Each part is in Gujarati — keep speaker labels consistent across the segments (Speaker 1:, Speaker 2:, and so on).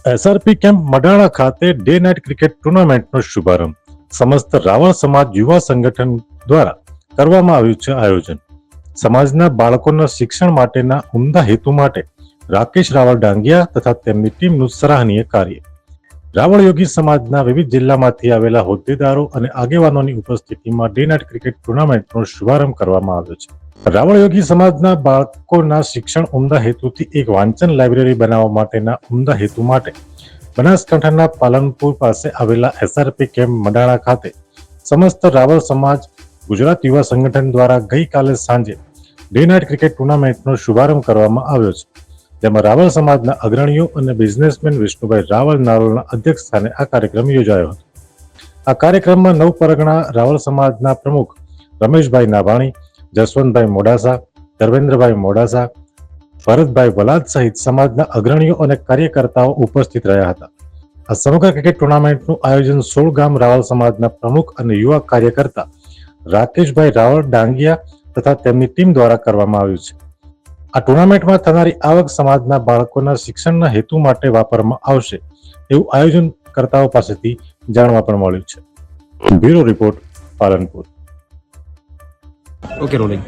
Speaker 1: એસઆરપી કેમ્પ મડાણા ખાતે ડે નાઇટ ક્રિકેટ ટુર્નામેન્ટનો શુભારંભ સમસ્ત રાવળ સમાજ યુવા સંગઠન દ્વારા કરવામાં આવ્યું છે આયોજન. સમાજના બાળકોના શિક્ષણ માટેના ઉમદા હેતુ માટે રાકેશ રાવળ ડાંગિયા તથા તેમની ટીમનું સરાહનીય કાર્ય. રાવળ યોગી સમાજના વિવિધ જિલ્લામાંથી આવેલા હોદ્દેદારો અને આગેવાનોની ઉપસ્થિતિમાં ડે નાઇટ ક્રિકેટ ટુર્નામેન્ટનો શુભારંભ કરવામાં આવ્યો છે. રાવળ યોગી સમાજના બાળકોના શિક્ષણ ઉમદા હેતુથી એક વાંચન લાઇબ્રેરી બનાવવા માટેના ઉમદા હેતુ માટે બનાસકાંઠાના પાલનપુર પાસે આવેલા એસઆરપી કેમ્પ મડાણા ખાતે સમસ્ત રાવળ સમાજ ગુજરાત યુવા સંગઠન દ્વારા ગઈકાલે સાંજે ડે નાઇટ ક્રિકેટ ટુર્નામેન્ટનો શુભારંભ કરવામાં આવ્યો છે. જેમાં રાવળ સમાજના અગ્રણીઓ અને બિઝનેસમેન વિષ્ણુભાઈ રાવળ નારોલના અધ્યક્ષ સ્થાને આ કાર્યક્રમ યોજાયો હતો. આ કાર્યક્રમમાં નવ પરગણા રાવળ સમાજના પ્રમુખ રમેશભાઈ નાભાણી, જસવંતભાઈ મોડાસા, ધર્મેન્દ્રભાઈ મોડાસા, ભરતભાઈ વલાદ સહિત સમાજના અગ્રણીઓ અને કાર્યકર્તાઓ ઉપસ્થિત રહ્યા હતા. આ સમગ્ર ક્રિકેટ ટુર્નામેન્ટનું આયોજન 16 ગામ રાવળ સમાજના પ્રમુખ અને યુવા કાર્યકર્તા રાકેશભાઈ રાવળ ડાંગિયા તથા તેમની ટીમ દ્વારા કરવામાં આવ્યું છે. આ ટુર્નામેન્ટમાં થનારી આવક સમાજના બાળકોના શિક્ષણના હેતુ માટે વાપરવામાં આવશે એવું આયોજનકર્તાઓ પાસેથી જાણવા પણ મળ્યું છે. Bureau report, Palanpur.
Speaker 2: Okay, rolling.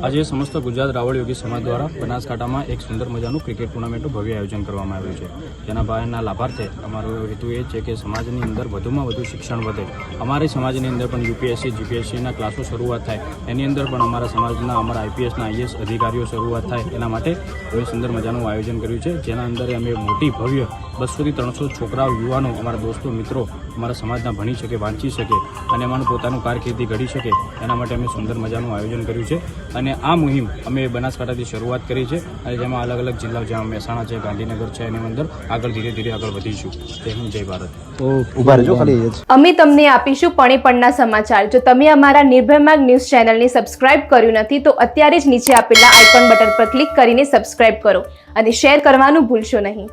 Speaker 2: આજે સમસ્ત ગુજરાત રાવળ યોગી સમાજ દ્વારા બનાસકાંઠામાં એક સુંદર મજાનું ક્રિકેટ ટુર્નામેન્ટનું ભવ્ય આયોજન કરવામાં આવ્યું છે. જેના બહારના લાભાર્થે અમારો હેતુ એ છે કે સમાજની અંદર વધુમાં વધુ શિક્ષણ વધે. અમારી સમાજની અંદર પણ યુપીએસસી જીપીએસસીના ક્લાસો શરૂઆત થાય, એની અંદર પણ અમારા સમાજના અમારા આઈપીએસના આઈએસ અધિકારીઓ શરૂઆત થાય, એના માટે અમે સુંદર મજાનું આયોજન કર્યું છે. જેના અંદર અમે મોટી ભવ્ય 200 થી 300 છોકરાઓ, યુવાનો, અમારા દોસ્તો, મિત્રો અમારા સમાજના ભણી શકે, વાંચી શકે અને એમાંનું પોતાનું કારકિર્દી ઘડી શકે, એના માટે અમે સુંદર મજાનું આયોજન કર્યું છે. અને આ મુહિમ અમે બનાસકાંઠાથી શરૂઆત કરી છે અને જેમાં અલગ અલગ જિલ્લા, જ્યાં મહેસાણા છે, ગાંધીનગર છે, એની અંદર આગળ ધીરે ધીરે આગળ વધીશું. જય હિન્દ, જય ભારત.
Speaker 3: અમે તમને આપીશું પણેપણના સમાચાર. જો તમે અમારા નિર્ભય માર્ગ ન્યૂઝ ચેનલને સબસ્ક્રાઇબ કર્યું નથી તો અત્યારે જ નીચે આપેલા આઇકોન બટન પર ક્લિક કરીને સબસ્ક્રાઇબ કરો અને શેર કરવાનું ભૂલશો નહીં.